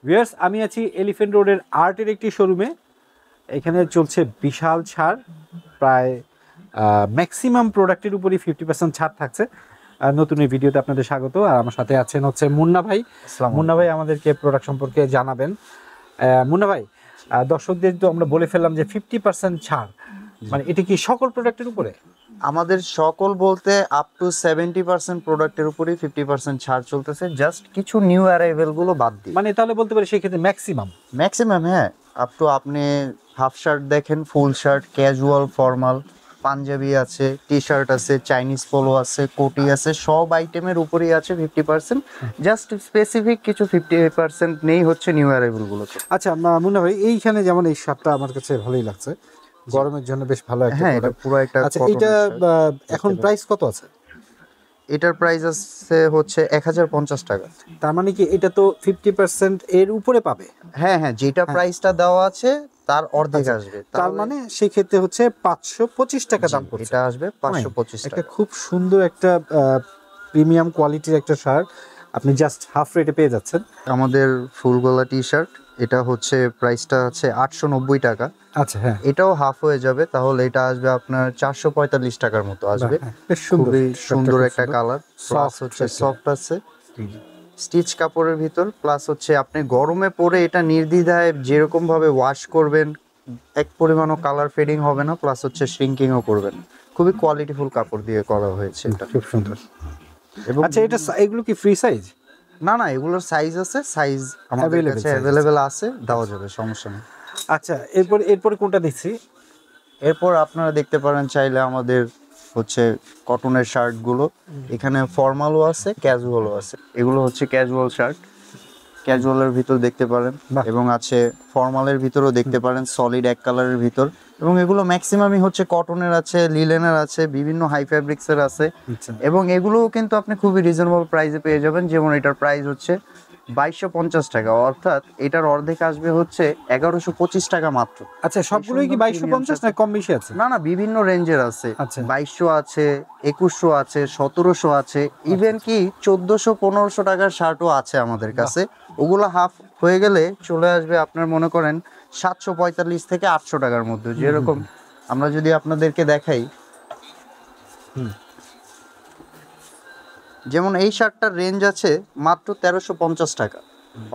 Viewers, আমি আছি elephant রোডের আর্টের একটি শোরুমে। এখানে চলছে বিশাল ছাড়, প্রায় ম্যাক্সিমাম প্রোডাক্টের উপরই 50% ছাড় থাকছে। নতুন এই ভিডিওতে আপনাদের স্বাগত। আর আমার সাথে আছেন হচ্ছে মুন্না ভাই। মুন্না ভাই আমাদেরকে প্রোডাক্ট সম্পর্কে জানাবেন। মুন্না ভাই, দর্শকদের তো আমরা বলে ফেললাম যে 50% ছাড়, মানে এটা কি সকল প্রোডাক্টের উপরে? আমাদের সকল বলতে আপ টু 70% প্রোডাক্টের উপরেই 50% ছাড় চলতেছে, জাস্ট কিছু নিউ অ্যারাইভেল গুলো বাদ দিয়ে। মানে তাহলে বলতে পারি সেক্ষেত্রে ম্যাক্সিমাম হ্যাঁ, আপ টু আপনি হাফ শার্ট দেখেন, full shirt, casual, formal, panjabi আছে, টি শার্ট আছে, চাইনিজ পোলো আছে, কোটি আছে, সব আইটেমের উপরেই আছে 50%। জাস্ট স্পেসিফিক কিছু 50% নেই হচ্ছে নিউ অ্যারাইভেল গুলো। আচ্ছা মুন্না ভাই, এইখানে যেমন এই শার্টটা আমার কাছে ভালোই লাগছে, গরমের জন্য বেশ ভালো একটা। হ্যাঁ, এটা পুরো একটা। আচ্ছা, এটা এখন প্রাইস কত আছে? এটার প্রাইস আছে হচ্ছে 1050 টাকা। তার মানে কি এটা তো 50% এর উপরে পাবে? হ্যাঁ হ্যাঁ, যেটা প্রাইসটা দেওয়া আছে তার অর্ধেক আসবে। তার মানে সেই ক্ষেত্রে হচ্ছে 525 টাকা দাম পড়ছে। এটা আসবে 525 টাকা। একটা খুব সুন্দর একটা প্রিমিয়াম কোয়ালিটির একটা শার্ট আপনি জাস্ট হাফ রেটে পেয়ে যাচ্ছেন। আমাদের ফুল গলা টি শার্ট, এটা হচ্ছে প্রাইসটা আছে 890 টাকা। আচ্ছা হ্যাঁ, এটাও হাফ হয়ে যাবে, তাহলে এটা আসবে আপনার 445 টাকার মতো আসবে। বেশ সুন্দর সুন্দর একটা কালার, প্লাস হচ্ছে সফট আছে, স্টিচ কাপড়ের ভিতর, প্লাস হচ্ছে আপনি গরমে পরে এটা নির্দ্বিধায় যেরকম ভাবে ওয়াশ করবেন, এক পরিমাণও কালার ফেডিং হবে না, প্লাস হচ্ছে শ্রিঙ্কিংও করবেন। খুবই কোয়ালিটিফুল কাপড় দিয়ে করা হয়েছে এটা, খুব সুন্দর। এবং আচ্ছা, এটা এগুলো কি ফ্রি সাইজ? না না, এগুলোর সাইজ আছে, সাইজ আমাদের কাছে অ্যাভেলেবেল আছে, দেওয়া যাবে, সমস্যা নেই। আচ্ছা, এরপরে কোনটা দেখছি? এরপর আপনারা দেখতে পারেন চাইলে আমাদের হচ্ছে কটনের শার্টগুলো, এখানে ফর্মালও আছে, ক্যাজুয়ালও আছে। এগুলো হচ্ছে ক্যাজুয়াল শার্ট, ক্যাজুয়ালের ভিতর দেখতে পারেন, এবং আছে ফর্মালের ভিতরও দেখতে পারেন, সলিড এক কালারের ভিতর। এবং এগুলো ম্যাক্সিমামই হচ্ছে কটনের আছে, লিলেনের আছে, বিভিন্ন হাই ফ্যাব্রিক্সের আছে। এবং এগুলোও কিন্তু আপনি খুবই রিজনেবল প্রাইসে পেয়ে যাবেন। যেমন এটার প্রাইস হচ্ছে 2250 টাকা, অর্থাৎ এটার অর্ধেক আসবে হচ্ছে 1125 টাকা মাত্র। আচ্ছা, সবগুলোই কি 2250 না কম বেশি আছে? না না, বিভিন্ন রেঞ্জের আছে। আচ্ছা, 2200 আছে, 2100 আছে, 1700 আছে, ইভেন কি 1400-1500 টাকার শার্টও আছে আমাদের কাছে। ওগুলো হাফ হয়ে গেলে চলে আসবে আপনার মনে করেন 745 থেকে 800 টাকার মধ্যে। যেরকম আমরা যদি আপনাদেরকে দেখাই, যেমন এই শার্টটার রেঞ্জ আছে মাত্র 1350 টাকা,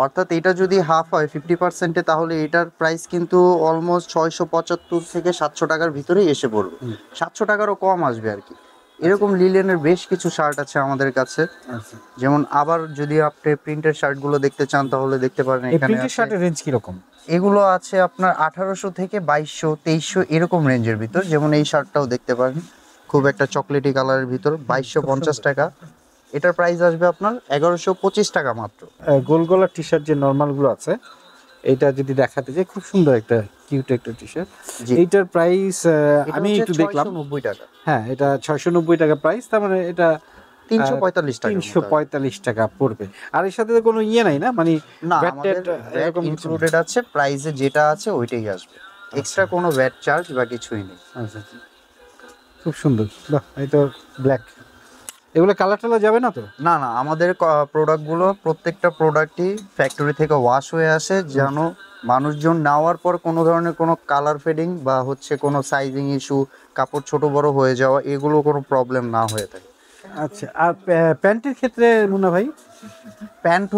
অর্থাৎ এটা যদি হাফ হয় 50%-এ, তাহলে এটার প্রাইস কিন্তু অলমোস্ট 675 থেকে 700 টাকার ভিতরেই এসে পড়বে। 700 টাকারও কম আসবে আর কি। এরকম লিলেনের বেশ কিছু শার্ট আছে আমাদের কাছে। যেমন আবার যদি আপনি প্রিন্টের শার্টগুলো দেখতে চান তাহলে দেখতে পারেন। এই প্রিন্টের শার্টের রেঞ্জ কি রকম? এগুলো আছে আপনার 1800 থেকে 2200, 2300 এরকম রেঞ্জের ভিতর। যেমন এই শার্টটাও দেখতে পারেন, খুব একটা চকলেটি কালারের ভিতর, 2250 টাকা। এটার প্রাইস আসবে আপনার 1125 টাকা মাত্র। গোল গলার টি শার্ট যে নর্মাল গুলো আছে, এটা যদি দেখাতে যাই, খুব সুন্দর একটা কিউট একটা টি শার্ট। এইটার প্রাইস আমি একটু দেখলাম 690 টাকা। হ্যাঁ, এটা 690 টাকা প্রাইস, তার মানে এটা 345 টাকা, 345 টাকা পড়বে। আর এর সাথে কোনো ইয়ে নাই না, মানে না, ভ্যাট এরকম ইনক্লুডেড আছে, প্রাইসে যেটা আছে ওইটাই আসবে, এক্সট্রা কোনো ভ্যাট চার্জ বা কিছুই নেই। আচ্ছা, খুব সুন্দর। বাহ, এই তো ব্ল্যাক। এগুলো কালার টালার যাবে না তো? না না, আমাদের প্রোডাক্টগুলো প্রত্যেকটা প্রোডাক্টই ফ্যাক্টরি থেকে ওয়াশ হয়ে আসে, যেন মানুষজন নেওয়ার পর কোনো ধরনের কোনো কালার ফেডিং বা হচ্ছে কোনো সাইজিং ইস্যু, কাপড় ছোট বড় হয়ে যাওয়া, এগুলো কোনো প্রবলেম না হয়ে থাকে। আচ্ছা, আর প্যান্টের ক্ষেত্রে মুন্না ভাই? প্যান্ট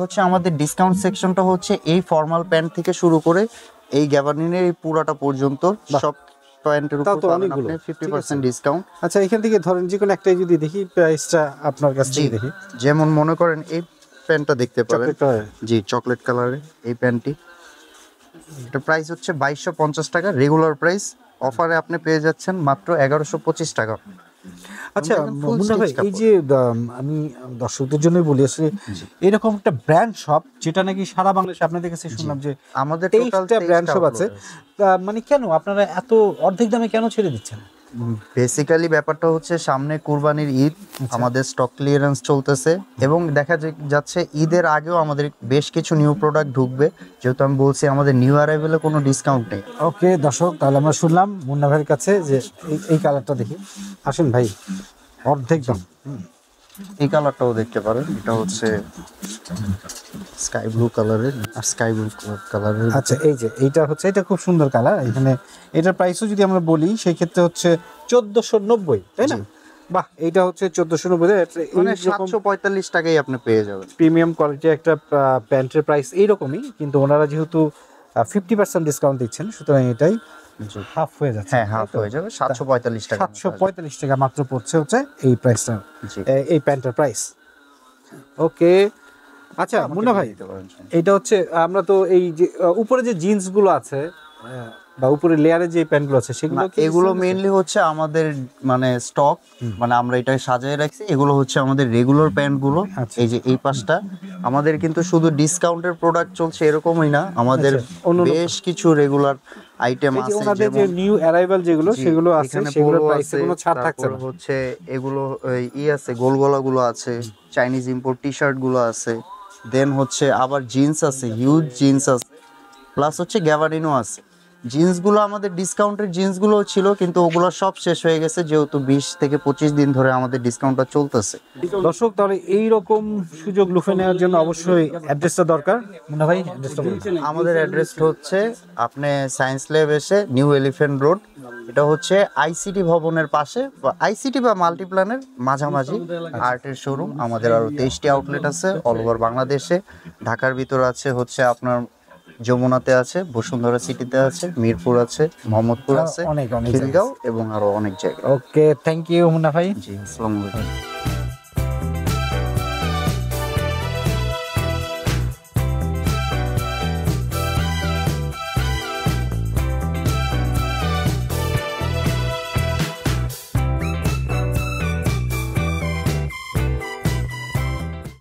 হচ্ছে আমাদের ডিসকাউন্ট সেকশনটা হচ্ছে এই ফর্মাল প্যান্ট থেকে শুরু করে এই গ্যাবার্ডিনের এই পুরাটা পর্যন্ত সব প্যান্টের উপর পাবেন আপনি 50% ডিসকাউন্ট। আচ্ছা, এখান থেকে ধরেন যে কোনো একটাই যদি দেখি, প্রাইসটা আপনার কাছে দেখি। যেমন মনে করেন এই প্যান্টটা দেখতে পারেন, জি, চকলেট কালারের এই প্যান্টটি, এটা প্রাইস হচ্ছে 2250 টাকা রেগুলার প্রাইস। অফারে আপনি পেয়ে যাচ্ছেন মাত্র 1125 টাকা। আচ্ছা মুন্না ভাই, এই যে আমি দর্শকদের জন্যই বলি, আসলে এরকম একটা ব্র্যান্ড শপ যেটা নাকি সারা বাংলাদেশে, আপনাদের কাছে শুনলাম যে আমাদের টোটালটা ব্র্যান্ড শপ আছে, মানে কেন আপনারা এত অর্ধেক দামে কেন ছেড়ে দিচ্ছেন? বেসিক্যালি ব্যাপারটা হচ্ছে সামনে কুরবানির ঈদ, আমাদের স্টক ক্লিয়ারেন্স চলতেছে, এবং দেখা যাচ্ছে ঈদের আগেও আমাদের বেশ কিছু নিউ প্রোডাক্ট ঢুকবে। যেহেতু আমি বলছি আমাদের নিউ অ্যারাইভেলে কোনো ডিসকাউন্ট নেই। ওকে দর্শক, তাহলে আমরা শুনলাম মুন্না ভাইয়ের কাছে যে এই কালারটা দেখি। আসেন ভাই, অর্ধেক দাম। এই কালারটাও দেখতে পারেন, এটা হচ্ছে স্কাই ব্লু কালারের আর স্কাই ব্লু কালারের। আচ্ছা, এই যে এইটা হচ্ছে, এটা খুব সুন্দর কালার। এখানে এটার প্রাইসও যদি আমরা বলি সেই ক্ষেত্রে হচ্ছে 1490, তাই না? জি। বাহ, এইটা হচ্ছে 1490, মানে 745 টাকায় আপনি পেয়ে যাবেন। প্রিমিয়াম কোয়ালিটির একটা প্যান্টের প্রাইস এইরকমই, কিন্তু ওনারা যেহেতু 50% ডিসকাউন্ট দিচ্ছেন, সুতরাং এটাই জি। হাফ হয়ে যাচ্ছে। হ্যাঁ, হাফ হয়ে যাবে 745 টাকা। 745 টাকা মাত্র পড়ছে হচ্ছে এই প্রাইসটা, জি। এই প্যান্টের প্রাইস। ওকে, আচ্ছা মুন্না ভাই, দিতে পারেন। এইটা হচ্ছে আমরা তো এই যে উপরে যে জিন্স গুলো আছে বা উপরে লেয়ারে যে প্যান্ট গুলো আছে সেগুলো কি এগুলো মেইনলি হচ্ছে আমাদের মানে স্টক, মানে আমরা এটা সাজিয়ে রাখছি। এগুলো হচ্ছে আমাদের রেগুলার প্যান্ট গুলো। আচ্ছা। এই যে এই পাশটা আমাদের কিন্তু শুধু ডিসকাউন্টের প্রোডাক্ট চলছে এরকমই না, আমাদের বেশ কিছু রেগুলার আইটেম এই যে আছে। ওনাদের যে নিউ অ্যারাইভাল যেগুলো জি, সেগুলো আছে, এখানে সেগুলোর polo প্রাইসে আছে, কোনো ছাড় থাকছে তারপর না। হচ্ছে এগুলো আছে, গোলগলা গুলো আছে, চাইনিজ ইম্পোর্ট টি শার্ট গুলো আছে, দেন হচ্ছে আবার জিন্স আছে, হিউজ জিন্স আছে, প্লাস হচ্ছে গ্যাবারিনো আছে। জিন্সগুলো আমাদের ডিসকাউন্টের জিন্সগুলো ছিল, কিন্তু ওগুলো সব শেষ হয়ে গেছে, যেহেতু 20 থেকে 25 দিন ধরে আমাদের ডিসকাউন্টটা চলতেছে। দর্শক, তাহলে এই রকম সুযোগ লুফে নেওয়ার জন্য অবশ্যই অ্যাড্রেসটা দরকার। মুন্না ভাই, অ্যাড্রেসটা বলুন। আমাদের অ্যাড্রেসটা হচ্ছে আপনি সায়েন্স ল্যাব এসে নিউ এলিফ্যান্ট রোড, এটা হচ্ছে আইসিটি ভবনের পাশে, বা আইসিটি বা মাল্টিপ্ল্যানের মাঝামাঝি আর্টের শোরুম। আমাদের আরো 23টি আউটলেট আছে অল ওভার বাংলাদেশে। ঢাকার ভিতর আছে হচ্ছে আপনার যমুনাতে আছে, বসুন্ধরা সিটিতে আছে, মিরপুর আছে, মোহাম্মদপুর আছে, অনেক খিলগাঁও এবং আরো অনেক জায়গায়। ওকে, থ্যাংক ইউ মুন্না ভাই। জি, আসসালামু আলাইকুম।